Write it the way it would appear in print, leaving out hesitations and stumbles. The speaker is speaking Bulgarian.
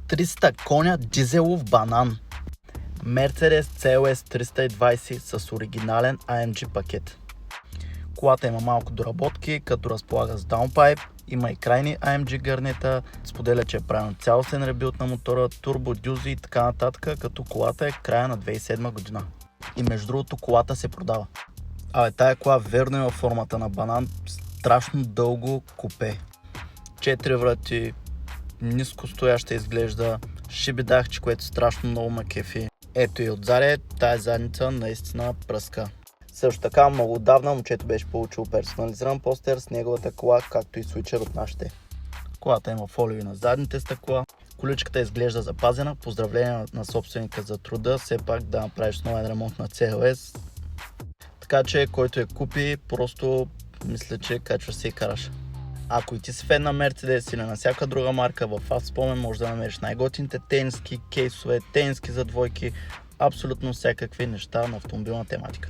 300 коня дизелов банан. Mercedes CLS 320 с оригинален AMG пакет. Колата има малко доработки, като разполага с даунпайп, има и крайни AMG гърнета, споделя, че е правен цялостен ребилд на мотора, турбо, дюзи и така нататък, като колата е края на 2007 година. И между другото колата се продава. Тая кола верно има формата на банан, страшно дълго купе. 4 врати, ниско стояща изглежда, шибидахче, което страшно много ме кефи. Ето и отзаде, тая задница наистина пръска. Също така много отдавна момчето беше получил персонализиран постер с неговата кола, както и свичер от нашите. Колата има фолиови на задните стъкла, количката изглежда запазена, поздравление на собственика за труда, все пак да направиш новен ремонт на CLS. Така че който я купи, просто мисля, че качва се и караш. Ако и ти си фен на Mercedes или на всяка друга марка, в Автоспомен можеш да намериш най-готините тениски, кейсове, тениски за двойки, абсолютно всякакви неща на автомобилна тематика.